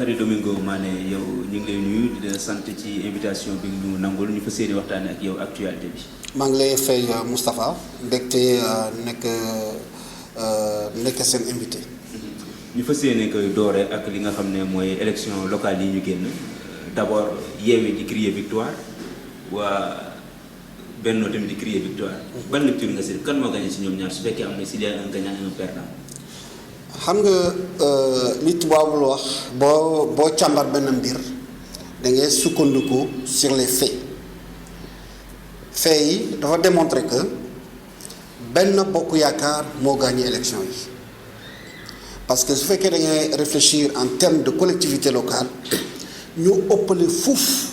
Bakary Domingo Mané yow ñu ngi lay nuyu di la sant ci invitation bi ñu nangul ñu fa seeni waxtaane ak yow actualité bi. maa ngi lay fay Moustapha mbégte nekk seen invité. ñu fa seeni koy doore ak li nga xam ne mooy élection locale yi ñu génn d'abord Yewwi di crier victoire waa Benno tamit di crier victoire. ban lecture nga si kan moo gagné si ñoom ñaar su fekkee am na s'il y a un gagnant et un perdant. xam nga li tubaab lu wax boo càmbar benn mbir da ngay sukkandiku sur les faits yi dafa démontrer que Benno Bokk Yaakaar moo gagné élection yi parce que su fekkee da ngay réfléchir en termes de collectivité locale ñu ëppale fuuf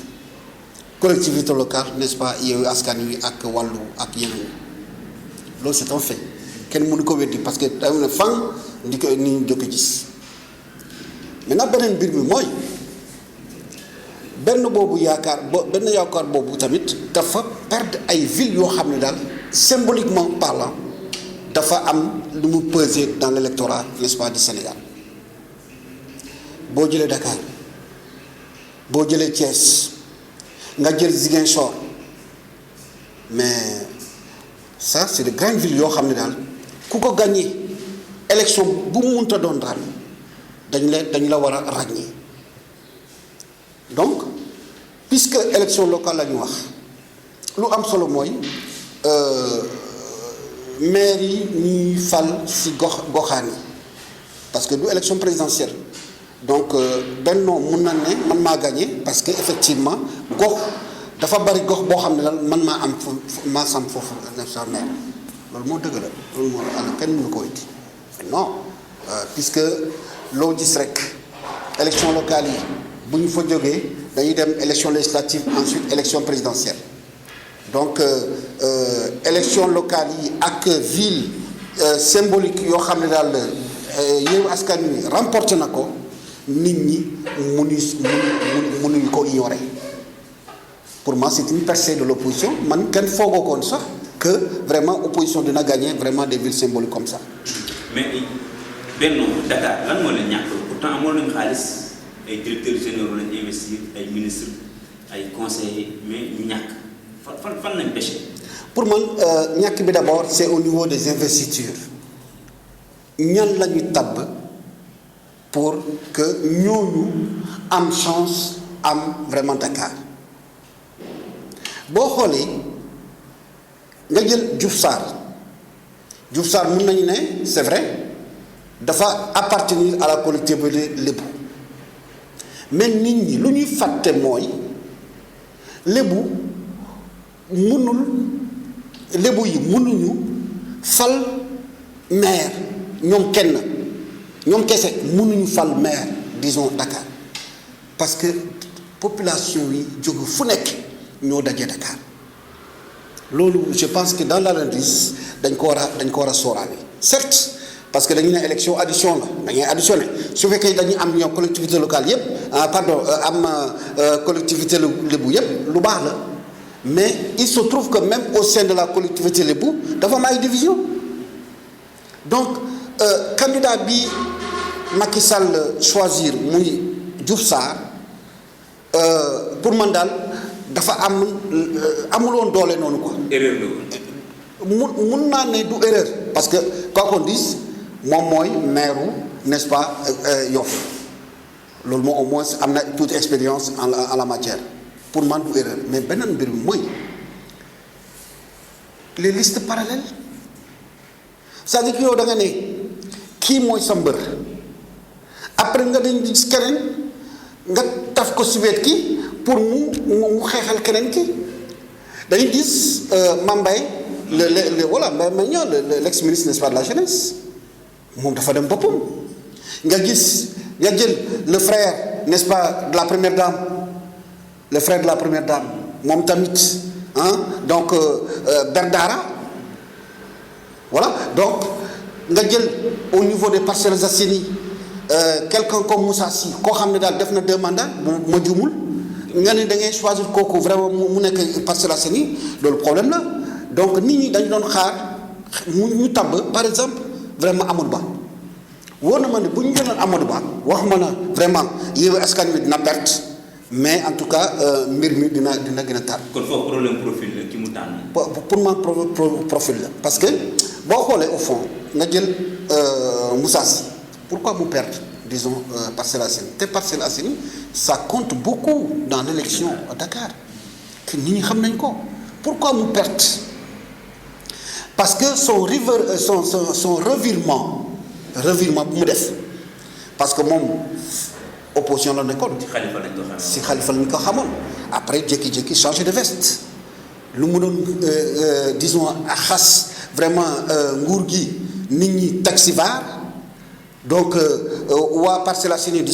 collectivité locale n'est-ce pas Yewwi Askan Wi ak Wallu ak yeneen loolu c'est un fait kenn mënu ko weddi parce que dañu ne fan di ko ni ñu jokk gis maintenant beneen mbir mi mooy benn yaakaar boobu tamit dafa perdre ay villes yoo xam ne daal symboliquement parlant dafa am lu mu peser dans l'électorat n'est-ce pas du Sénégal boo jëlee Dakar boo jëlee Thiès nga jël Ziguinchor mais ça c'est de grandes villes yoo xam ne daal ku ko gagné élection bu mu mënta doon daal dañ la war a ràññee donc puisque élection locale la ñu wax lu am solo mooy maire yi ñuy fal ci goxaan yi parce que du élection présidentielle donc Benno mun na ne man maa gagné parce que effectivement gox dafa bari gox boo xam ne daal man maa sam foofu sa maire loolu moo dëgg la loolu moo la kenn mënu ko wéti non puisque loo gis rek élection locale yi bu ñu fa jógee dañuy dem élection législative ensuite élection présidentielle donc élection locale yi ak ville symbolique yoo xam ne daal Yewwi Askan Wi remporté na ko nit ñi mënuñu ko ignorer pour moi c'est une percée de l'opposition man kenn foogoo koon sax que vraiment opposition dina gagner vraiment des villes symboliques comme ça. mais Benno Dakar lan moo leen ñàkk pourtant amoon nañu xaalis ay directeurs généraux lañu investir ay ministres ay conseillers mais ñu ñàkk fan lañ pêché. pour man ñàkk bi d'abord c'est au niveau des investitures ñan la ñu tabb pour que ñooñu am chance am vraiment Dakar boo xoolee nga jël Diouf Sarr mën nañu ne c'est vrai dafa appartenir à la collectivité lébu mais nit ñi lu ñuy fàtte mooy lébu yi mënuñu fal maire ñoom kese mënuñu fal maire disons Dakar parce que population yi jóge fu nekk ñoo daje Dakar loolu je pense que dans l'analyse dañ ko war a sóoraale certes parce que dañu ne élection addition la dañuy additionné su fekkee dañuy am ñoom collectivité locale yépp am collectivité lébu yépp lu baax la mais il se trouve que même au sein de la collectivité lébu dafa am ay division donc candidat bi Macky Sall choisir muy Diouf Sarr pour man daal dafa amuloon doole noonu quoi. erreur la woon. mun naa ne du erreur parce que quoi qu'on dise moom mooy maire n'est-ce pas Yoff loolu moom au moins am na toute expérience en la matière pour man du erreur mais beneen mbir bi mooy les listes parallèles c'est-à-dire que yow da nga ne kii mooy sa mbër après nga dañ gis keneen nga taf ko si wet ki pour mu xeexal keneen ki dañuy gis Mbaye voilà Mbaye Niang l'ex-ministre n'est-ce pas de la jeunesse moom dafa dem boppam nga gis nga jël le frère n'est-ce pas de la première dame moom tamit donc Berdara voilà donc nga jël au niveau des Parcelles Assainies quelqu'un comme Moussa Sy koo xam ne daal def na 2 mandats ma juumul nga ne da ngay choisir kooku vraiment mu nekk Parcelles Assainies loolu problème la donc nit ñi dañu doon xaar ñu tabb par exemple vraiment Amadou Ba wóor na ma ne bu ñu jëloon Amadou Ba wax ma na vraiment Yewwi Askan Wi dina perte mais en tout cas mbir mi dina gën a tar. kon foofu problème profil la ki mu tànn. pour man profil la parce que boo xoolee au fond nga jël Moussa Sy pourquoi mu perdre disons Parcelles Assainies te Parcelles Assainies ça compte beaucoup dans l'élection à Dakar que nit ñi xam nañ ko pourquoi mu perdre parce que son revirement bu mu def parce que moom opposition la nekkoon. si Khalifa lañ ko xamoon après jékki-jékki changer de veste lu mu doon disons xas vraiment nguur gi nit ñi taxivar donc waa Parcelles Assainies di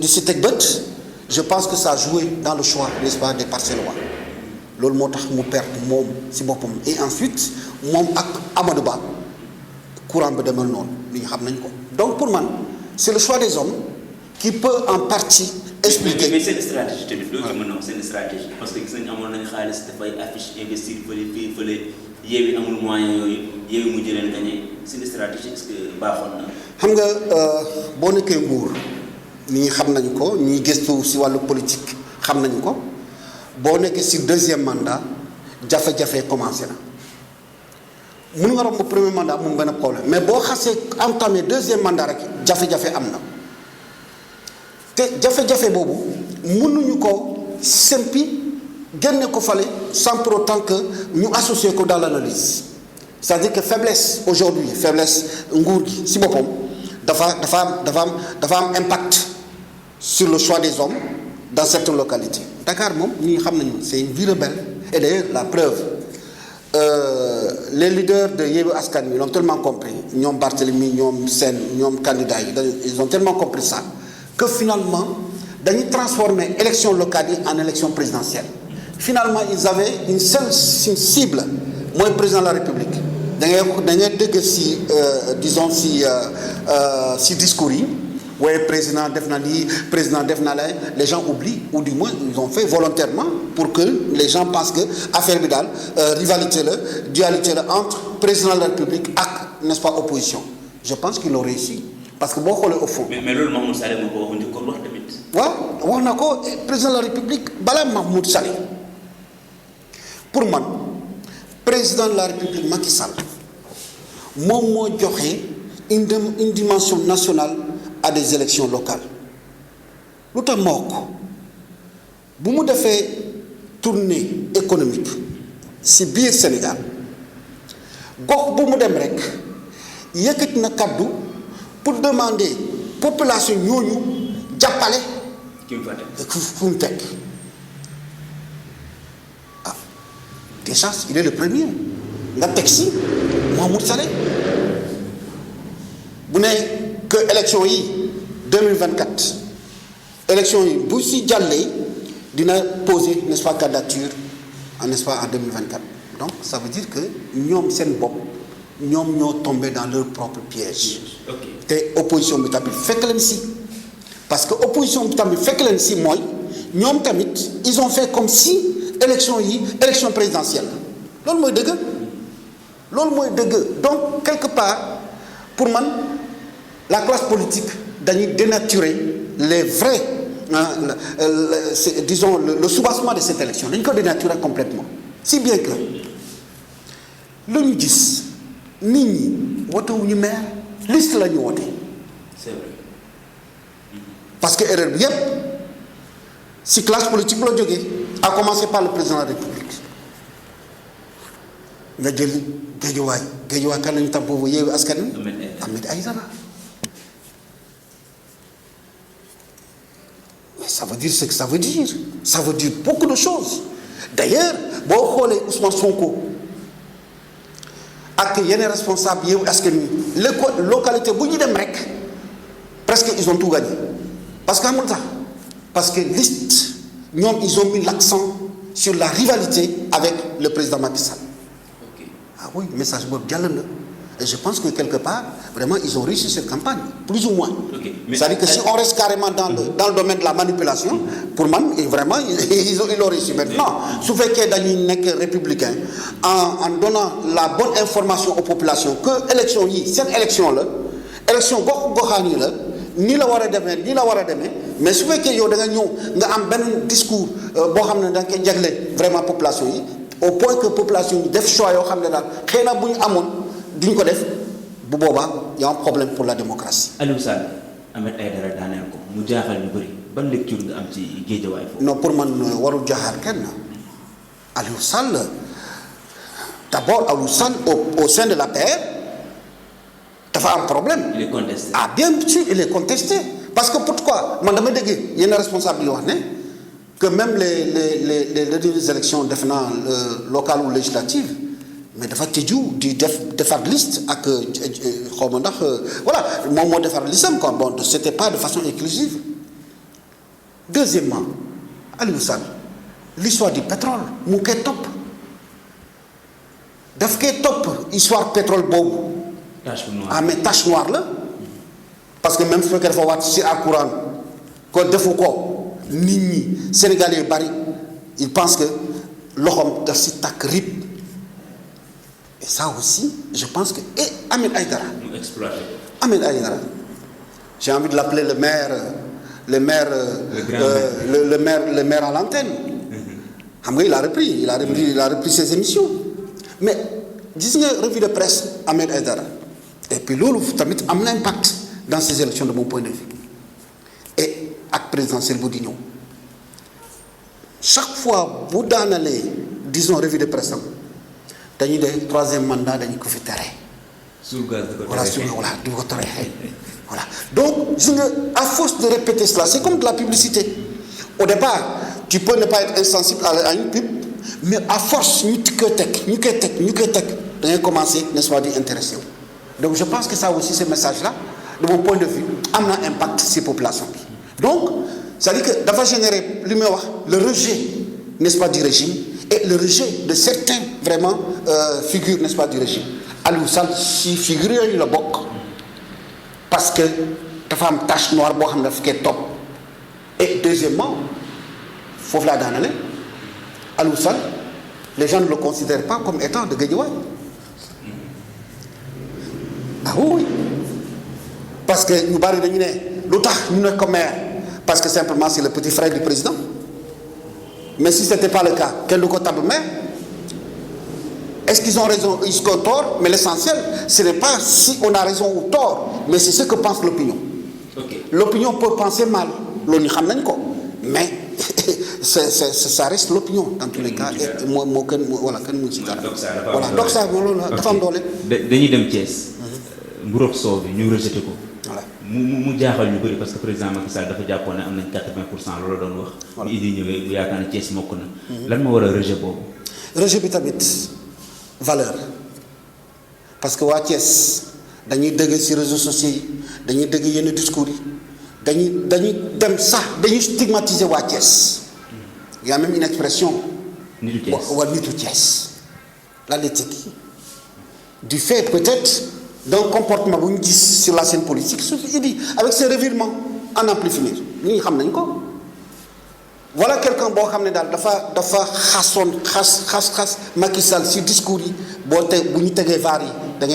si teg bët je pense que ça a joué dans le choix n'est-ce pas des Parcellois loolu moo tax mu perdre moom si boppam et ensuite moom ak Amadou Ba courant bi demal noonu li ñu xam nañ ko donc pour man c'est le choix des hommes qui peut en partie expliquer. mais seen stratégie tamit loolu ci mën na wax seen stratégie parce que gis nañu amoon nañu xaalis dafay affiche investir fële Yewwi amul moyen yooyu Yewwi mu jëleen gagné seen stratégie est-ce que baaxoon na. xam nga boo nekkee nguur ñi xam nañu ko ñi gëstu si wàllu politique xam nañu ko boo nekkee si deuxième mandat jafe-jafe commencé na mun nga romb premier mandat mun benn problème mais boo xasee entamé deuxième mandat rek jafe-jafe am na te jafe-jafe boobu mënuñu ko sempi génne ko fale sans pour autant que ñu associer ko dans l'analyse c'est-à-dire que faiblesse aujourd'hui faiblesse nguur gi si boppam dafa am impact sur le choix des hommes dans certaines localités Dakar moom ñi xam nañu c'est une ville belle et d'ailleurs la preuve les leaders de Yewwi Askan Wi l'ont tellement compris ñoom Barthélemy ñoom Sène ñoom candidats yi ils ont tellement compris ça que finalement dañuy transformer élection locale yi en élection présidentielle finalement ils avaient une seule cible mooy président de la République da ngay dégg si disons si discours yi waaye président def na lii président def na la les gens oublient ou du moins ils ont fait volontairement pour que les gens pensent que affaire bi daal rivalité la dualité la entre président de la République ak n'est-ce pas opposition je pense qu'ils l'ont réussi parce que boo xoolee au fond. mais loolu Mahmoud Saleh moo ko waxoon di ko wax tamit. waaw wax na ko président de la République balaa Mahmoud Saleh pour man président de la République Macky Sall moom moo joxe une dimension nationale à des élections locales lu tax moo ko bu mu defee tournée économique ci biir Sénégal gox bu mu dem rek yëkkati na kaddu pour demander population ñooñu jàppale. ki mu fa teg fu mu teg ah déjà il est le premier nga teg ci Mahmoud Saleh bu ne que élection yi 2024 élection yi bu ci jàllee dina poser n'est-ce pas candidature n'est-ce pas en 2024 donc ça veut dire que ñoom seen bopp ñoom ñoo tombé dans leur propre piège. te opposition bi tamit fekk leen ci parce que opposition bi tamit fekk leen ci mooy ñoom tamit ils ont fait comme si élection yi élection présidentielle loolu mooy dëgg donc quelque part pour man la classe politique dañuy dénaturer les vrais disons le soubassement de cette élection dañu ko dénaturer complètement si bien que lu ñu gis nit ñi wotewuñu maire liste la ñu wote c'est vrai parce que erreur bi yépp si classe politique la jógee à commencer par le président de la République nga jël Guédiawaye kan lañu tam foofu Yewwi Askan Wi Ahmed Aïdara mais ça veut dire ce que ça veut dire beaucoup de choses d'ailleurs boo xoolee Ousmane Sonko ak yeneen responsable Yewwi Askan Wi localité bu ñu dem rek presque ils ont tout gagné parce que amul tax parce que liste ñoom ils ont mis l'accent sur la rivalité avec le président Macky Sall. Ah oui message boobu jàll na et je pense que quelque part vraiment ils ont réussi cette campagne plus ou moins. C'est-à-dire que si on reste carrément dans le domaine de la manipulation pour man vraiment ils ont réussi maintenant su fekkee dañuy nekk républicain en donnant la bonne information aux populations que élection yi seen élection la élection gox-goxaan yi la nii la war a demee nii la war a demee mais su fekkee yow da nga ñëw nga am benn discours boo xam ne da nga koy jagle vraiment population yi au point que population yi def choix yoo xam ne daal xëy na bu ñu amoon duñ ko def bu boobaa y a un problème pour la démocratie. Aliou Sall Ahmed Aïdara daaneel ko mu jaaxal ñu bëri ban lecture nga am ci Guédiawaye foofu. non pour man warul jaaxal kenn Aliou Sall d'abord Aliou Sall au sein de l'APR dafa am problème. Il est contesté. Ah bien sûr il est contesté parce que pourquoi man dama dégg yenn responsable yi wax ne que même les élections defe naa locales ou législatives mais dafa tëju di defar liste ak xaw ma ndax voilà moom moo defar listam quoi bon c'était pas de façon inclusive. Deuxièmement Aliou Sall l'histoire du pétrole mu ngi koy topp daf koy topp histoire pétrole boobu. tache noire ah mais tache noire la parce que même su fekkee dafa waat ci alxuraan ko defu ko nit ñi Sénégalais yu bari ils pensent que loxoom daf ci takk rib et ça aussi je pense que et Ahmed Aïdara. mu exploité ko. Ahmed Aïdara j'ai envie de l'appeler le maire le maire à l'antenne xam nga il a repris ses émissions mais gis nga revue de presse Ahmed Aïdara et puis loolu tamit am na impact dans ces élections de mon point de vue et ak présidentielle bu di ñëw chaque fois bu daanalee disons revue de presse am dañuy de troisième mandat dañu ko fi tere. suul gaz di ko voilà du ko tere voilà donc gis nga à force de répéter cela c'est comme de la publicité au départ tu peux ne pas être insensible à une pub mais à force ñu koy teg da ngay commencer n'est-ce pas di intéressé wu donc je pense que ça aussi ce message là de mon point de vue am na impact ci population bi donc c'est-à-dire que dafa générer li may wax le rejet n'est-ce pas du régime et le rejet de certains vraiment figures n'est-ce pas du régime Aliou Sall ci figure yooyu la bokk parce que dafa am tache noire boo xam ne daf koy topp et deuxièmement foofu laa daanale Aliou Sall les gens ne le considèrent pas comme étant de Guédiawaye ah oui parce que ñu bari dañu ne lu tax ñu ne ko maire parce que simplement c'est le petit frère du président mais si c'était pas le cas kenn du ko tabb maire est-ce qu'ils ont raison ou ils ont tort mais l'essentiel ce n'est pas si on a raison ou tort mais c'est ce que pense l'opinion. Okay. L'opinion peut penser mal loolu ñu xam nañ ko mais ça reste l'opinion dans tous les cas et moo kenn voilà kenn mu ci dara voilà donc ça loolu dafa am doole. dañuy dem Thiès. Mburoog Sow bi ñu rejeté ko. voilà mu jaaxal ñu bëri parce que président Macky Sall dafa jàppoon ne am nañ 80% loolu doon wax. voilà bu Idi ñëwee mu yaakaar ne Thiès mokk na. lan moo war a rejet boobu. rejet bi tamit valeur parce que waa Thiès dañuy dëgg ci réseaux sociaux yi dañuy dëgg yenn discours yi dañuy dem sax dañuy stigmatiser waa Thiès. Il y a même une expression. nitu Thiès waa nitu Thiès la l'éthique du fait peut-être d'un comportement bu ñu gis sur la scène politique surtout Idi avec ses revirements à n'en plus finir ñi xam nañ ko voilà quelqu'un boo xam ne daal dafa xas Macky Sall ci discours yi bu ñu tegee vaar yi da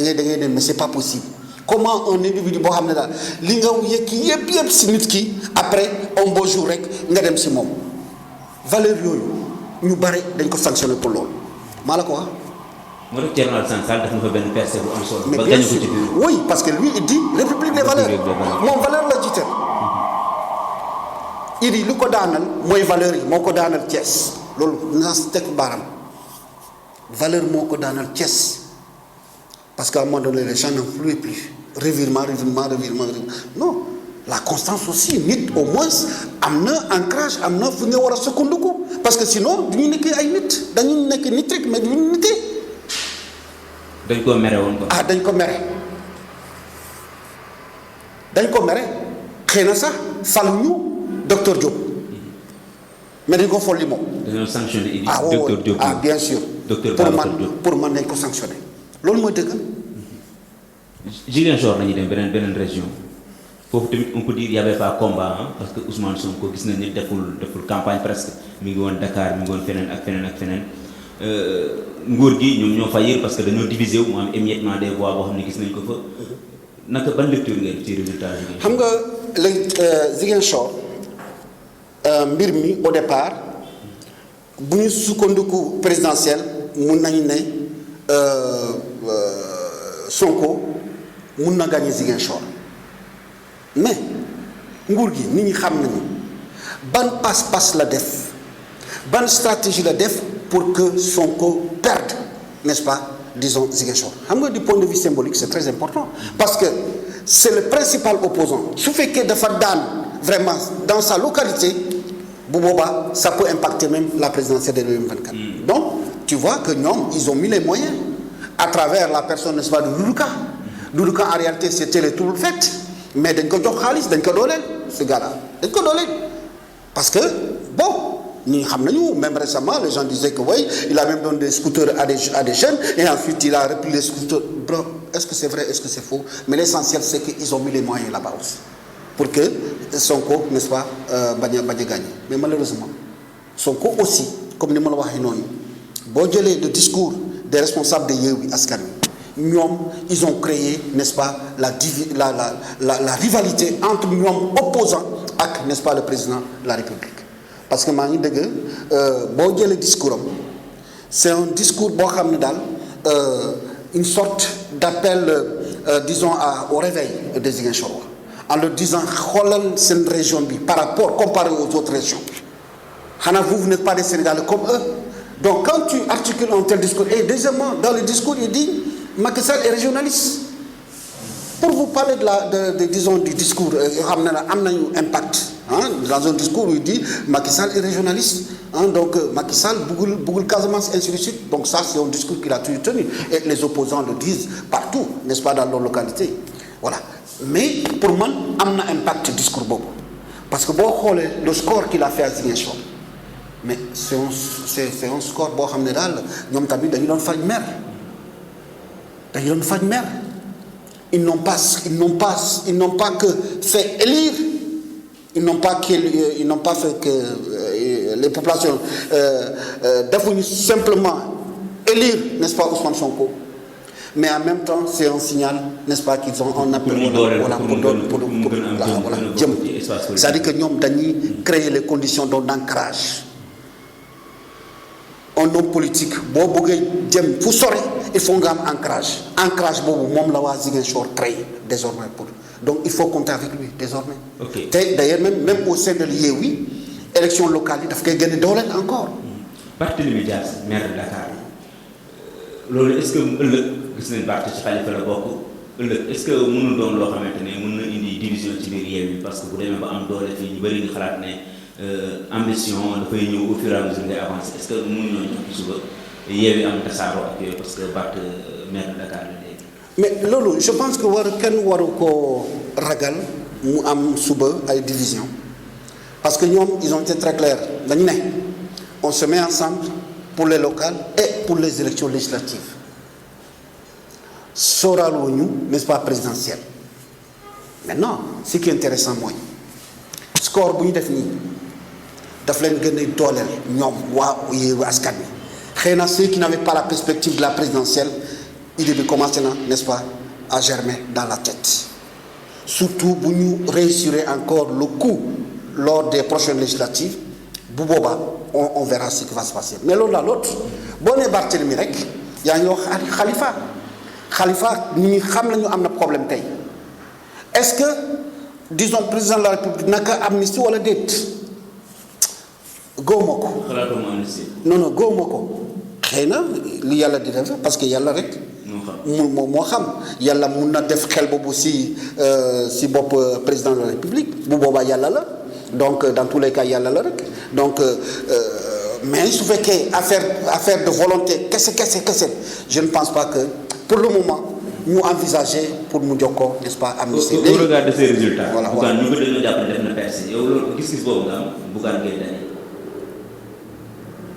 ngay ne mais c'est pas possible comment un individu boo xam ne daal li nga yëkki yëpp ci nit ki après un beau jour rek nga dem ci moom valeur yooyu ñu bare dañ ko sanctionné pour loolu maa la ko wax. moo tax Thierno Alassane Sall def na fa benn percée bu am solo. mais bien sûr oui parce que lui il dit république des valeurs moom valeur la jiital. Idi lu ko daanal mooy valeur yi moo ko daanal Thiès loolu naa si teg baaraam valeur moo ko daanal Thiès parce qu'à un moment donné les gens n'en pouvaient plus revirement non la constance aussi nit au moins am na ancrage am na fu nga war a sukkandiku parce que sinon du ñu nekk ay nit dañu nekk nit rek mais du ñu nitee. dañ ko mere woon ko. dañ ko mere xëy na sax fal ñu docteur Diop mais dañ ko folli moom. dañoo sanctionné Idi. docteur Diop bien sûr. docteur pour man dañ ko sanctionné loolu mooy dëgg. Ziguinchor nañu dem beneen région foofu tamit on peut dire y avait pas combat parce que Ousmane Sonko gis nañ ne deful campagne presque mi ngi woon Dakar mi ngi woon feneen ak feneen. nguur gi ñoom ñoo faillir parce que dañoo diviser wu mu am émiettement des voix boo xam ne gis nañ ko fa naka ban lecture ngeen ci résultat yi. xam nga léegi Ziguinchor mbir mi au départ bu ñu sukkandiku présidentiel mun nañu ne Sonko mun na gagner Ziguinchor mais nguur gi nit ñi xam nañu ban passe-passe la def ban stratégie la def pour que Sonko perde, n'est-ce pas, disons Ziguinchor. xam nga du point de vue symbolique c'est très important parce que c'est le principal opposant su fekkee dafa daan vraiment dans sa localité bu boobaa ça peut impacter même la présidentielle de 2024. Donc tu vois que ñoom ils ont mis les moyens à travers la personne, n'est-ce pas, de Doudou Ka. Doudou Ka en réalité c'était le tout fait mais dañ ko jox xaalis dañ ko dooleel ce gars-là dañ ko dooleel parce que bon ñi xam nañu même récemment les gens disaient que oui il a même donné des scooters à des jeunes et ensuite il a repris les scooters. Bro, est-ce que c'est vrai, est-ce que c'est faux? Mais l'essentiel c'est qu'ils ont mis les moyens là-bas aussi pour que Sonko, n'est-ce pas, bañ a gagner. Mais malheureusement Sonko aussi comme ni ma la waxee noonu boo jëlee le discours des responsables de Yewwi Askan Wi ñoom ils ont créé, n'est-ce pas, la rivalité entre ñoom opposants ak, n'est-ce pas, le président de la République. Parce que maa ngi dëgg boo jëlee discours am c'est un discours boo xam ne daal une sorte d'appel disons au réveil des Ziguinchorois en leur disant xoolal seen région bi par rapport comparé aux autres régions xanaa vous n'êtes pas des Sénégalais comme eux. Donc quand tu articules un tel discours et deuxièmement dans le discours il dit Macky Sall est régionaliste. Pour vous parler disons du discours yoo xam ne am nañu impact dans un discours où il dit Macky Sall est régionaliste donc Macky Sall bëggul Casamance ainsi de suite. Donc ça c'est un discours qu'il a toujours tenu et les opposants le disent partout, n'est-ce pas, dans leur localité. Voilà. Mais pour man am na impact discours boobu parce que boo xoolee le score qu'il a fait à Ziguinchor mais c'est un score boo xam ne daal ñoom tamit dañu doon faj mer ils n'ont pas que fait élire, ils n'ont pas fait que les populations defuñu simplement élire, n'est-ce pas, Ousmane Sonko, mais en même temps c'est un signal, n'est-ce pas, qu'ils ont un appel voilà jëm c'est-à-dire que ñoom dañuy créer les conditions d'ancrage. Un homme politique boo bëggee jëm fu sori il faut nga am ancrage boobu moom la waa Ziguinchor créé désormais pour donc il faut compter avec lui désormais. Ok. Te d'ailleurs même au sein de Yewwi élection locale yi daf koy gën a dooleel encore. Barthélémy Dias maire de Dakar loolu est-ce que ëllëg gis nañ Barth ci Khalifa la bokk ëllëg est-ce que mënul doon loo xamante ne mën na indi division ci biir Yewwi parce que bu demee ba am doole fii ñu bëri di xalaat ne. Ambition dafay ñëw au fur et à mesure ngay avancer est-ce que mënuñoo ñëw suba Yewwi am tasaaroo ak yooyu parce que Barth maire de Dakar la léegi. mais loolu je pense que kenn waru koo ragal mu am suba ay division parce que ñoom ils ont été très clairs dañu ne on se met ensemble pour les locales et pour les élections législatives sooraaluñu, n'est-ce pas, présidentielle. Maintenant ce qui est intéressant mooy score bu ñu def nii daf leen gën a dooleel ñoom waa Yewwi Askan Wi xëy na ceux qui n'avaient pas la perspective de la présidentielle idée bi commencé na, n'est-ce pas, à germer dans la tête surtout bu ñu réussir encore le coup lors des prochaines législatives bu boobaa on verra ce qui va se passer. Mais loolu la l'autre boo nee Barthélémy rek yaa ngi wax Khalifa nit ñi xam nañu am na problème tey est-ce que disons président de la République naka amnistie wala déet góob ma ko. xalaatuma amnistie. non góob ma ko xëy na li yàlla di def parce que yàlla rek. moo xam yàlla mun na def xel boobu si bopp président de la République bu boobaa yàlla la donc dans tous les cas yàlla la rek donc mais su fekkee affaire de volonté kese je ne pense pas que pour le moment. ñu envisager pour mu jokkoo, n'est-ce pas, amnistie. Au regard de ces résultats. voilà Bougane ñu ko dañoo jàpp ne def na percée yow loolu gis-gis boobu nga am Bougane Gueye Dany.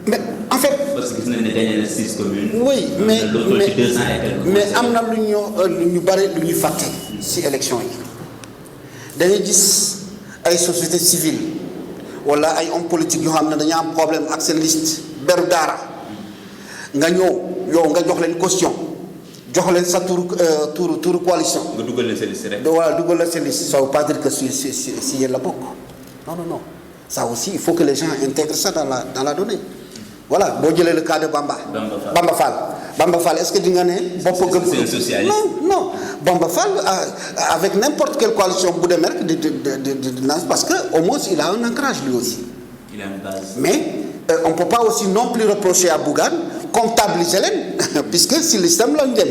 mais en fait. parce que gis nañ ne gagné na 6 communes. oui mais am na lu ñu bari lu ñuy fàtte ci élection yi dañuy gis ay société civile wala ay hommes politiques yoo xam ne dañu am problème ak seen liste beru daara nga ñëw yow nga jox leen caution jox leen sa tour coalition. nga dugal leen sa liste rek. voilà dugal leen sa liste ça veut pas dire que si yéen la bokk non ça aussi il faut que les gens intègrent ça dans la donnée. voilà boo jëlee le cas de Bamba Fall est-ce que di nga ne. bopp gëm c'est un socialiste. non Bamba Fall avec n'importe quelle coalition bu demee rek di parce que au moins il a un ancrage lui aussi. il a une base. mais on peut pas aussi non plus reprocher à Bougane comptabiliser leen puisque si système lañ dem.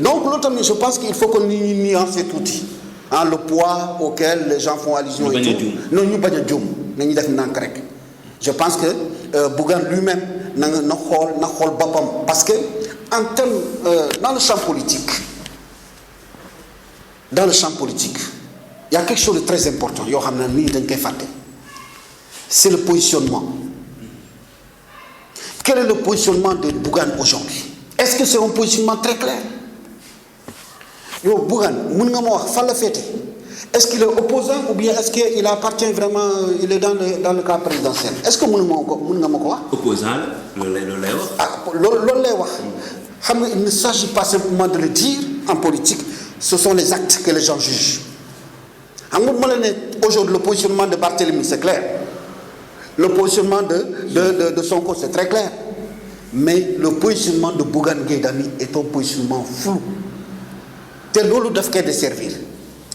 donc loolu tamit je pense qu'il faut que ñu nuancer tuuti le poids auquel les gens font allusion. et tout non ñu bañ a juum nañu def nànk rek. je pense que Bougane lui-même na xool boppam parce que en termes dans le champ politique il y a quelque chose de très important yoo xam ne nii dañ koy fàtte c'est le positionnement. Quel est le positionnement de Bougane aujourd'hui? Est-ce que c'est un positionnement très clair? Yo Bougane mën nga ma wax fan la féete? Est-ce qu'il est opposant ou bien est-ce qu'il appartient vraiment, il est dans le camp présidentiel? Est-ce que mën nga ma ko wax? Opposant la loolu lay wax. loolu lay wax. xam nga il ne s'agit pas simplement de le dire en politique, ce sont les actes que les gens jugent. xam nga ma la ne aujourd'hui le positionnement de Barthélémy c'est clair. Le positionnement de Sonko c'est très clair. Mais le positionnement de Bougane Gueye Dany est un positionnement flou. te loolu daf koy desservir.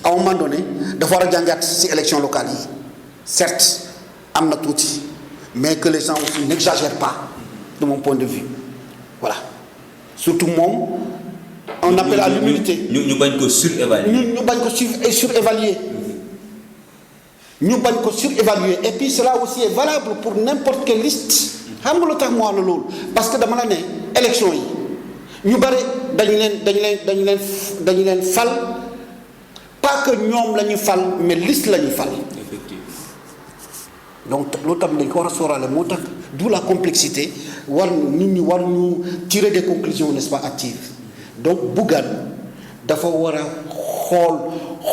À un moment donné dafa war a jàngat ci élection locale yi certes am na tuuti mais que les gens aussi n'exagèrent pas de mon point de vue voilà surtout moom on appelle à l'humilité. ñu bañ ko surévaluer. ñu bañ ko surévaluer. ñu bañ ko surévaluer et puis cela aussi est valable pour n'importe quelle liste. xam nga lu tax mu wax la loolu parce que dama la ne élection yi ñu bari dañu leen fal. Pas que ñoom la ñu fal mais liste la ñu fal. Effectivement. Donc loolu tam dañ ko war a sóoraale moo tax d'où la complexité nit ñi war ñu tirer des conclusions n'est-ce pas actives donc Bougane dafa war a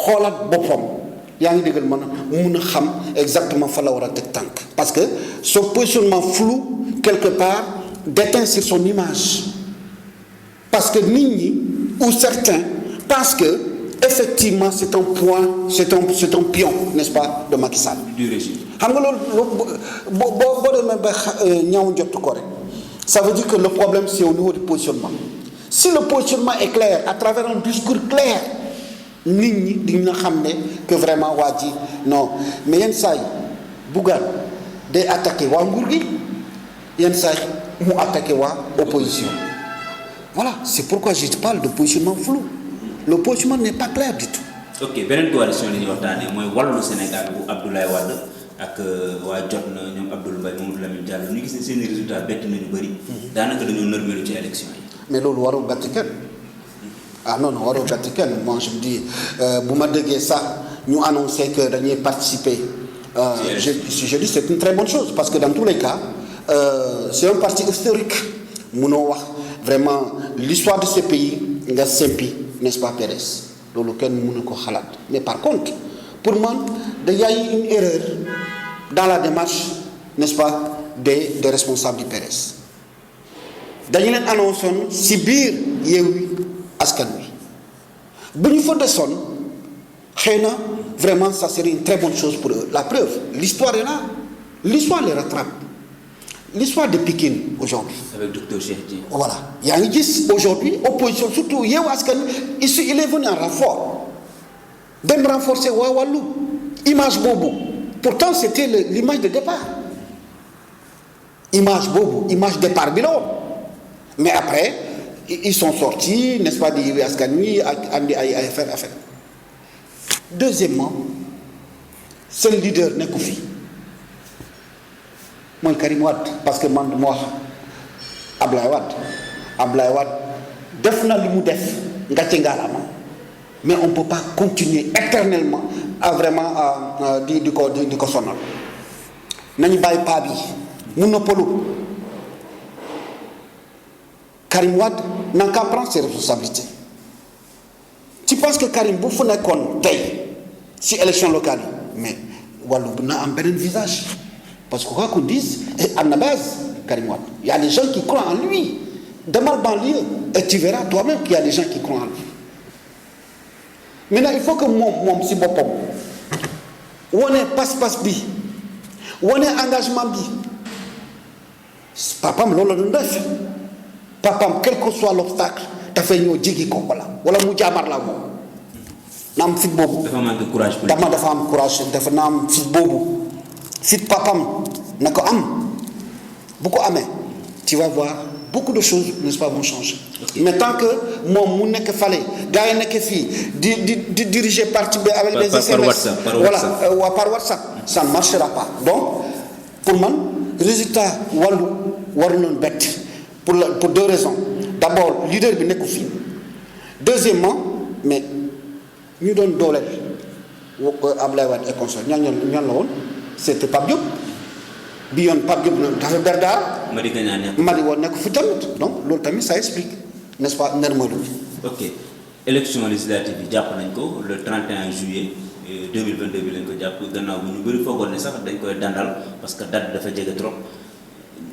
xoolaat boppam yaa ngi déggal man mun a xam exactement fa la war a teg tànk parce que son positionnement flou quelque part déteint sur son image parce que nit ñi ou certains pensent que effectivement c'est un pion n'est-ce pas de Macky Sall. du régime. xam nga loolu boo demee ba ñaaw njott ko rek ça veut dire que le problème c'est au niveau du positionnement si le positionnement est clair à travers un discours clair nit ñi dina xam ne que vraiment waa ji non mais yenn saa yi Bougane day attaqué waa nguur gi yenn saa yi mu attaqué waa opposition voilà c'est pourquoi je parle de positionnement flou. Le positionnement n'est pas clair du tout. ok beneen coalition li ñuy waxtaanee mooy wàllu Sénégal bu Abdoulaye Wade ak waa Jotna ñoom Abdoul Mbaye Mamadou Lamine Diallo ñu gis ne seen résultat bett nañu bëri. daanaka dañoo nërmeelu ci élection yi. mais loolu warul bett kenn non warul bett kenn moi je me dis bu ma déggee sax ñu annoncé que dañuy participer. je dis c'est une très bonne chose parce que dans tous les cas c'est un parti historique munoo wax vraiment l'histoire de ce pays nga sempi. N'est-ce pas Pérez loolu kenn mënu ko xalaat mais par contre pour moi il y a eu une erreur dans la démarche n'est-ce pas des responsables du Pérez dañu leen annoncé ci biir Yewwi Askan Wi bu ñu fa desoon xëy na vraiment ça serait une très bonne chose pour eux la preuve l'histoire est là l'histoire les rattrape l'histoire de Pikine aujourd'hui avec docteur Cheikh Dieng. Voilà yaa ngi gis aujourd'hui opposition surtout Yewwi Askan Wi il est venu en renfort dem renforcer waa wàllu image boobu pourtant c'était l'image de départ image boobu image départ bi la woon mais après ils sont sortis n'est-ce pas di Yewwi Askan Wi ak andi ay affaire deuxièmement seen leader nekku fi mooy Karim Wade parce que man du ma wax Ablaye Wade def na li mu def ngàcce ngaalaama mais on peut pas continuer éternellement à vraiment di ko sonal nañu bàyyi paa bi mun na polu Karim Wade n'a qu'à prendre ses responsabilités tu penses que Karim bu fu nekkoon tey ci élection locale yi mais wàllu na am beneen visage parce que quoi qu'on dise à la base Karim Wade il y a des gens qui croient en lui demal banlieue et tu verras toi-même qu'il y a des gens qui croient en lui. Maintenant il faut que moom si boppam wane pas-pas bi wane engagement bi papam loolu la doon def papam quel que soit l'obstacle dafay ñëw jéggi ko wala mu jaamar la moom na am fit boobu. dafa manque courage. dafa am courage dafa na am fit boobu fit papam na ko am bu ko amee tu vas voir beaucoup de choses n'est-ce pas vont changer. Okay. Mais tant que moom mu nekk fale gars yi nekk fii di diriger parti bi avec des SMS par WhatsApp ça ne marchera pas. Donc pour man résultat waru noonu bett pour deux raisons. D'abord leader bi nekku fii deuxièmement mais ñu doon dooleel Abdoulaye Wade et consort ñan la woon c'était Pape Diop bi yoon Pape Diop na dafa ber daara Madi woon nekk fi tamit donc loolu tamit ça explique n'est-ce pas nermelu bi. Ok, élection législative yi jàpp nañ ko le 31 juillet 2022 bi lañ ko jàpp gannaaw bu ñu bëri foogoon ne sax dañ koy dandal parce que date dafa jege trop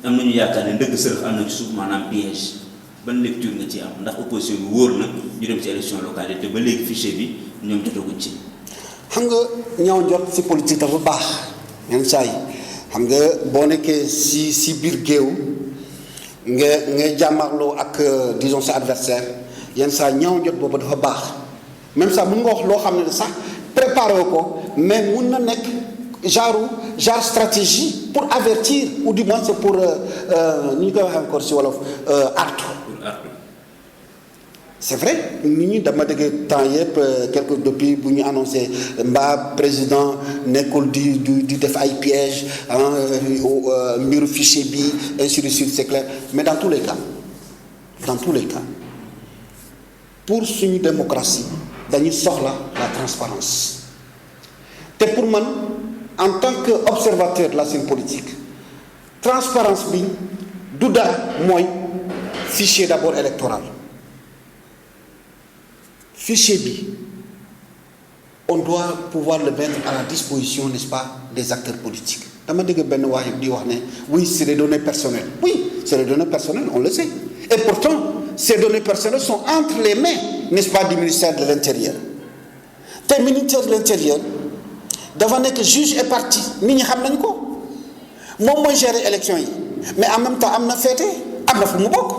am nañu yaakaar ne ndëgg sërëx am na ci suuf maanaam piège. ban lecture nga ci am ndax opposition bi wóor na ñu dem ci élection locale yi te ba léegi fichier bi ñoom jotaguñ ci. xam nga ñaaw jot si politique dafa baax yenn saa yi xam nga boo nekkee si biir géew nga jàmmarloo ak disons sa adversaire yenn saa ñaaw jot boobu dafa baax même ça mun nga wax loo xam ne sax préparé ko mais mun na nekk genre stratégie pour avertir ou du moins c'est pour ni ñu koy waxee encore si wolof artu. C'est vrai nit ñi dama dégg temps yëpp quelque depuis bu ñu annoncé mbaa président nekkul di def ay pièges mbiru fichier bi ainsi de suite c'est clair mais dans tous les cas pour suñu démocratie dañuy soxla la transparence te pour man en tant que observateur de la scène politique transparence bi du dara mooy fichier d'abord électoral. Fichier bi on doit pouvoir le mettre à la disposition n'est-ce pas des acteurs politiques dama dégg benn wax di wax ne oui c'est des données personnelles oui c'est des données personnelles on le sait et pourtant ces données personnelles sont entre les mains n'est-ce pas du ministère de l'Intérieur te ministère de l'Intérieur dafa nekk juge et partie nit ñi xam nañ ko moom mooy gérer élection yi mais en même temps am na féete am na fu mu bokk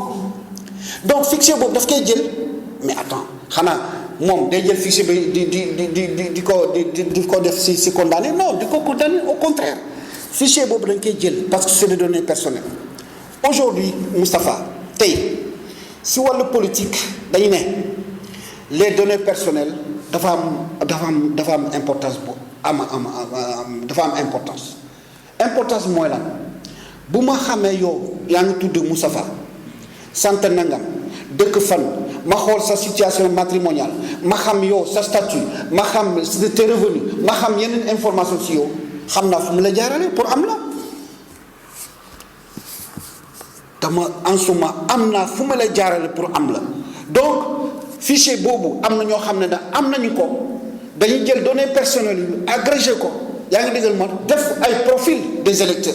donc fichier boobu daf koy jël mais attends xanaa moom day jël fichier bi di ko def si condamné non di ko condamné au contraire fichier boobu dañ koy jël parce que c'est des données personnelles aujourd'hui Moustapha tey si wàllu politique dañu ne les données personnelles dafa am importance bu dafa am importance mooy lan bu ma xamee yow yaa ngi tudd Moustapha sant nangam dëkk fan ma xool sa situation matrimoniale ma xam yow sa statut ma xam tes revenus ma xam yeneen information si yow xam naa fu mu la jaarale pour am la dama en ce moment am naa fu ma la jaarale pour am la donc fichier boobu am na ñoo xam ne da am nañu ko dañuy jël données personnelles yu agrégé ko yaa ngi déggal ma def ay profil des électeurs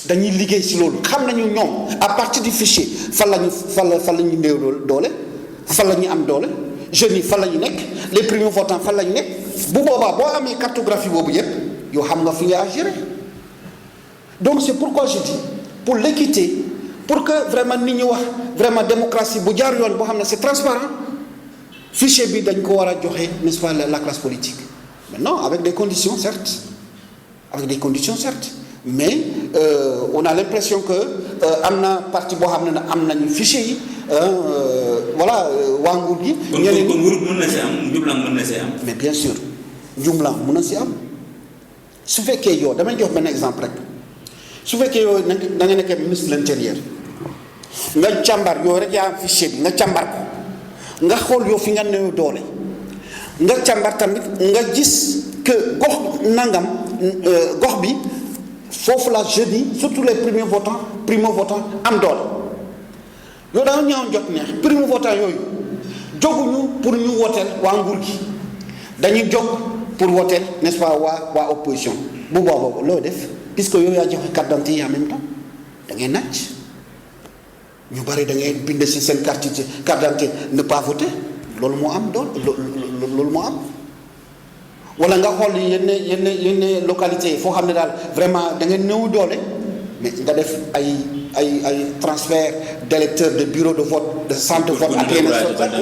dañuy liggéey si loolu xam nañu ñoom à partir du fichier fan la ñu néew doole fan la ñu am doole jeunes yi fan la ñu nekk les primo votants fan la ñu nekk bu boobaa boo amee cartographie boobu yépp yow xam nga fi nga agir donc c'est pourquoi je dis pour l'équité pour que vraiment nit ñi wax vraiment démocratie bu jaar yoon boo xam ne c'est transparent fichier bi dañ ko war a joxe n'est-ce pas la classe politique maintenant avec des conditions certes mais on a l'impression que am na parti boo xam ne am nañu fichier yi voilà waa nguur gi. ñeneen kon wurut mën na si am njublang mën na si am. mais bien sûr njublang mën na si am su fekkee yow damay jox benn exemple rek su fekkee yow da nga nekk ministre de l'intérieur nga càmbar yow rek yaa am fichier bi nga càmbar ko nga xool yow fi nga néew doole nga càmbar tamit nga gis que gox nangam gox bi. foofu la jeune yi surtout les primo votants am doole yow da nga ñaaw jot neex primo votant yooyu jóguñu pour ñu wooteel waa nguur gi dañuy jóg pour wooteel n'est-ce pas waa opposition bu boobu loo def puisque yow yaa joxe carte d'identité yi en même temps da ngay nàcc ñu bari da ngay bind ci seen carte d'identité ne pas voter loolu moo am loolu moo am wala nga xool yenn localité foo xam ne daal vraiment da nga néew doole mais nga def ay transfert d'électeurs de bureau de vote de centre de vote ak yeneen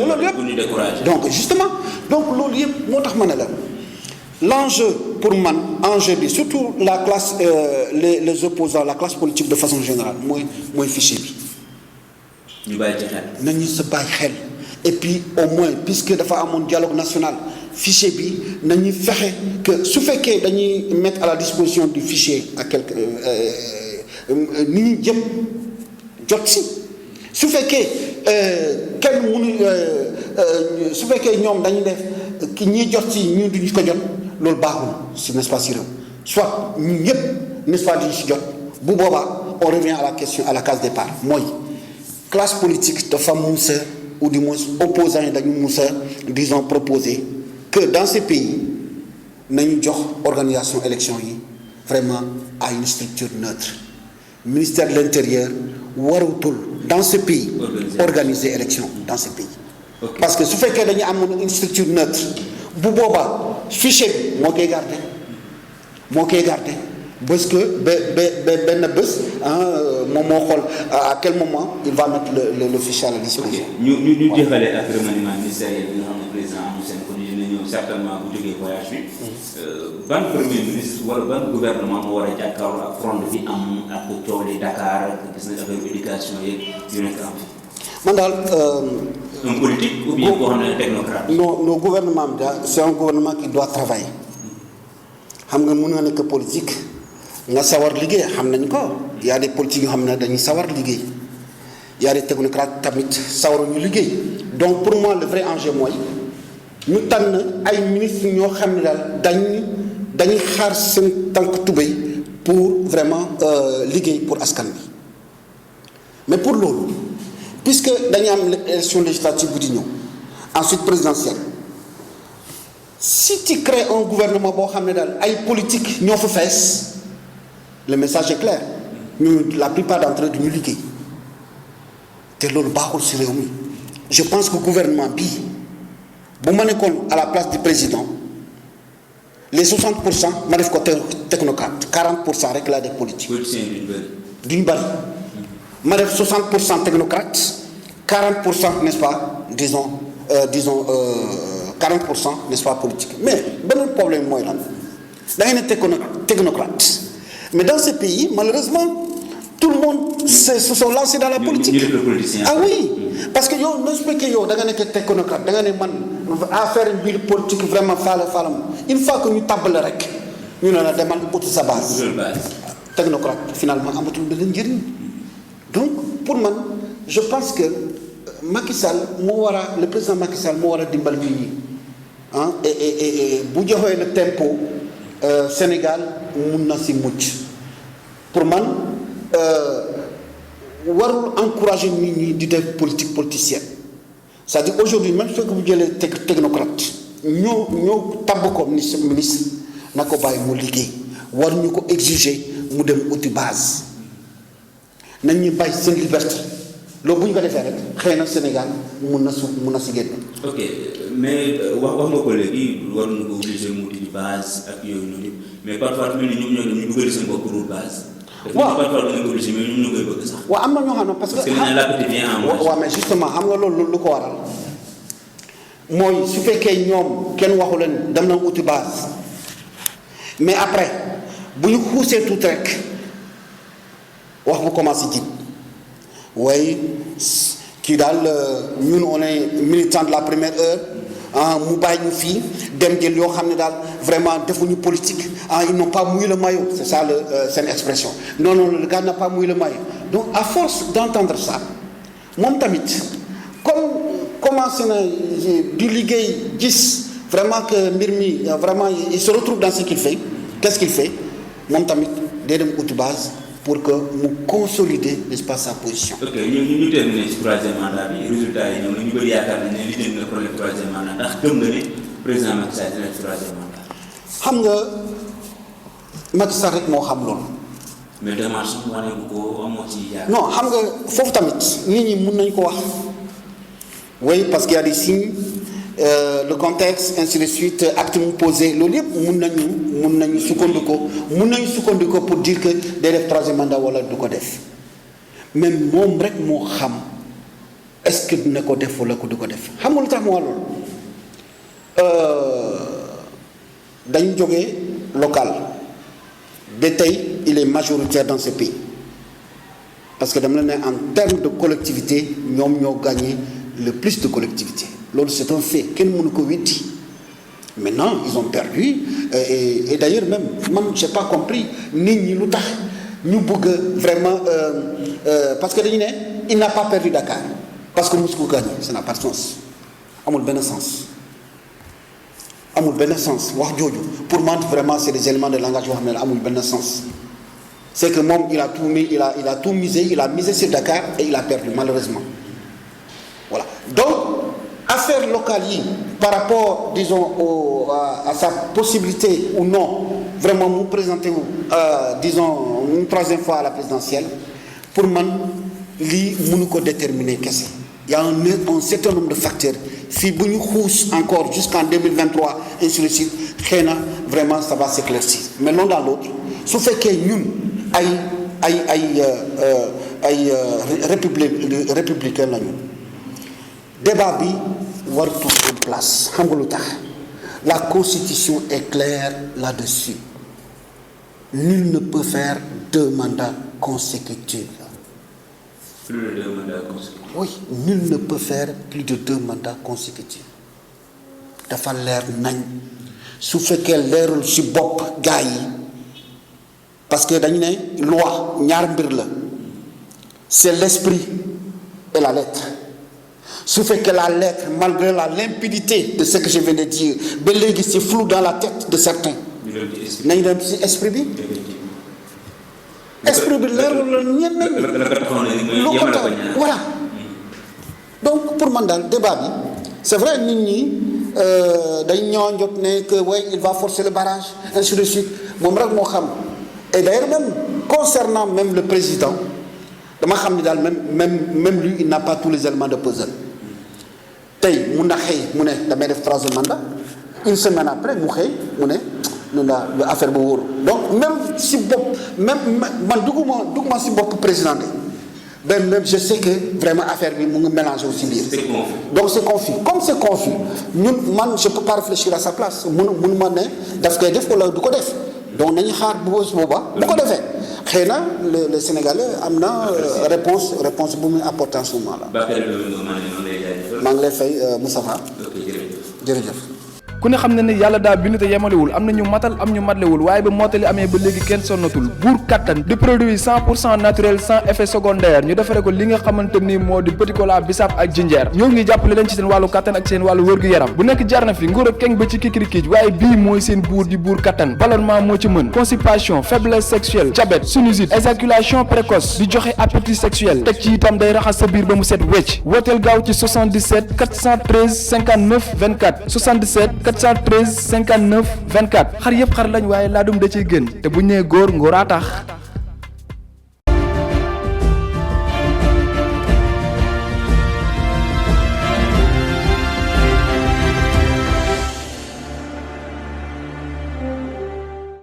loolu yëpp donc justement donc loolu yëpp moo tax ma ne la l'enjeu pour man enjeu bi surtout la classe les opposants la classe politique de façon générale mooy fichier bi ñu bàyyi ci xel nañu sa bàyyi xel et puis au moins puisque dafa amoon dialogue national fichier bi nañu fexe que su fekkee dañuy mettre à la disposition du fichier à quelque ni ñu jëm jot si su fekkee kenn mënu su fekkee ñoom dañuy def ki ñiy jot si ñu duñu ko jot loolu baaxul si n'est-ce pas si réew soit ñu ñëpp n'est-ce pas duñu si jot bu boobaa on revient à la question à la case départ mooy classe politique dafa musa ou du moins opposants yi dañu musa disons proposer que dans ces pays nañu jox organisation élection yi vraiment à une structure neutre ministère de l'intérieur warutul dans ce pays organiser élection dans ce pays parce que su fekkee dañu amoon une structure neutre bu boobaa fichier bi moo koy garder parce que benn bés moom moo xool à quel moment il va mettre le fichier à la disposition. ñu jeexalee ak remaniement ministériel bi nga xam ne président amul seen ko dina ñëw certainement bu jógee voyage bi ban premier ministre wala ban gouvernement moo war a jàkkaarloo ak front bi am ak coow li Dakar ak gis nañ affaire éducation yeeg yu nekk am fi. man daal. un politique ou bien koo xam ne technocrate. non gouvernement bi daal c'est un gouvernement qui doit travailler xam nga mën nga nekk politique. nga sawar liggéey xam nañ ko y a des politiques yoo xam ne dañuy sawar liggéey y a des technocrates tamit sawaruñu liggéey donc pour moi le vrai enjeu mooy ñu tànn ay ministres ñoo xam ne daal dañuy xaar seen tànk tubéy pour vraiment liggéey pour askan bi mais pour loolu puisque dañu am élection législative bu di ñëw ensuite présidentielle si tu crées un gouvernement boo xam ne daal ay politique ñoo fa fees le message est clair ñu la plupart d'entre eux duñu liggéey te loolu baaxul ci réew mi je pense que gouvernement bii bu ma nekkoon à la place du président les 60% ma def ko technocrate 40% rek laa def politique. duñu bëri ma def 60% technocrate 40% n'est-ce pas disons 40% n'est-ce pas politique mais beneen problème mooy lan da ngay ne technocrate. Mais dans ce pays, malheureusement, tout le monde se sont lancés dans la politique. Ah oui, parce que yo, non c'est que yo, da nga nek technocrate, da nga ne man à faire une ville politique vraiment falam. Une fois que ñu tabal rek, ñu na demal ut sa base. Technocrate finalement amatul benn njëriñ. Donc pour man, je pense que Macky Sall le président Macky Sall moo war a dimbal nit ñi. Hein et bu joxee le tempo Sénégal mun na si mucc pour man warul encourager nit ñi di def politique politicienne c'est-à-dire aujourd'hui même ce que bu jëlee technocrate ñoo tabb ko ministre na ko bàyyi mu liggéey war ñu ko exiger mu dem uti base nañ ñu bàyyi seen liberté loolu bu ñu ko defee rek xëy na Sénégal mun na si génn. ok mais wax nga ko léegi war na ko obligé mu uti base ak yooyu noonu mais parfois mel ni ñoom ñu dugal seen bopp pour base. waaw parfois dañu ko obligé mais ñoom ñu koy bëgg sax. waaw am na ñoo xam ne parce que dañu l'appétit vient en marche. waaw mais justement xam nga loolu lu ko waral mooy su fekkee ñoom kenn waxu leen dem na uti base mais après bu ñu xuusee tuuti rek wax bu commencé jib waaye kii daal ñun on est militant de la première heure mu bàyyi ñu fii dem jël yoo xam ne daal vraiment defuñu politique ils n'ont pas mouillé le maillot c'est ça seen expression non le gars n'a pas mouillé le maillot donc à force d'entendre ça moom tamit comme commencé na di liggéey gis vraiment que mbir mi vraiment il se retrouve dans ce qu'il fait qu'est-ce qu'il fait moom tamit day dem uti base pour que mu consolider n'est-ce pas sa position. ok ñu terminé ci troisième mandat bi résultat yi ñoom ñu bëri yaakaar nañ ne li jëm na problème troisième mandat ndax gëm nga ne président Macky Sall dina ci troisième mandat. xam nga Macky Sall rek moo xam loolu mais démarche wane ko amoo ci yaakaar. non xam nga foofu tamit nit ñi mun nañ ko wax oui parce qu'il y a des signes le contexte ainsi de suite acte mu posé loolu yëpp mun nañu sukkandiku pour dire que day def troisième mandat wala du ko def mais moom rek moo xam est-ce que dina ko def wala ko du ko def xam nga lu tax mu wax loolu dañ jógee local ba tey il est majoritaire dans ce pays parce que dama la ne en termes de collectivité ñoom ñoo gagné le plus de collectivités loolu c'est un fait kenn mënu ko weddi maintenant ils ont perdu et d'ailleurs même man j'ai pas compris nit ñi lu tax ñu bëgg vraiment parce que dañu ne il n'a pas perdu Dakar parce que mosu ko gagné ça n'a pas de sens amul benn sens wax jooju pour moi vraiment c'est des éléments de langage yoo xam ne amul benn sens c'est que moom il a tout misé il a misé sur Dakar et il a perdu malheureusement voilà donc affaire locale yi par rapport disons à sa possibilité ou non vraiment mu présenter wu disons une troisième fois à la présidentielle pour man lii mënu ko déterminer kese il y a un certain nombre de facteurs fii bu ñu xuus encore jusqu'en 2023 ainsi de suite xëy na vraiment ça va s'éclaircir mais l'un dans l'autre su fekkee ñun ay républicain lañu débat bi waratul en place xam nga lu tax la constitution est claire là-dessus nul ne peut faire 2 mandats consécutifs. Plus de 2 mandats consécutifs. Oui, nul ne peut faire plus de 2 mandats consécutifs. dafa leer nañ su fekkee leerul ci bopp gaa yi parce que dañu ne loi ñaar mbir la c'est l'esprit et la lettre su fekkee la lettre malgré la limpidité de ce que je viens de dire ba léegi c'est flou dans la tête de certains nañ dem ci esprit bi esprit bi leerul la ñenn lu ko tax voilà donc pour man daal débat bi c'est vrai nit ñi dañ ñoo jot ne que ouais il va forcer le barrage ainsi de suite moom rek moo xam et d'ailleurs même concernant même le président dama xam ni daal même lui il n'a pas tous les éléments de puzzle tey mun na xëy mu ne damay def 3e mandat une semaine après mu xëy mu ne lu la affaire bu wóoru donc même si bopp même man dugguma si bopp président de ben même je sais que vraiment affaire bi mu ngi mélanger aussi biir donc c'est confus comme c'est confus ñun man je peux pas réfléchir à sa place mun ma ne daf koy def wala du ko def donc nañu xaar bu bës booba bu ko defee xëy na le Sénégalais am na réponse bu muy apporter en ce moment là maa ngi lay fay Moustapha jërëjëf ku ne xam ne ne yàlla daa bind te yemalewul am na ñu matal am ñu matlewul waaye ba mottali amee ba léegi kenn sonnatul buur kattan di produit 100% naturel sans effet secondaire ñu defare ko li nga xamante ni moo di petit cola bisaab ak jinjeer ñoo ngi jàppale leen ci seen wàllu kattan ak seen wàllu wërgu-yaram bu nekk jar na fi nguur ak keng ba ci kikirikiij waaye bii mooy seen buur di buur kattan ballonnement moo ci mën constipation faiblesse sexuelle diabète sinusite éjaculation précoce di joxe appétit sexuel teg ci itam day raxas sa biir ba mu set wecc wooteel gaaw ci 77 413 59 24 77 413 59 24 xar yëpp xar lañ waaye laadum da ciy gën te bu ñu nee góor ngóoraa tax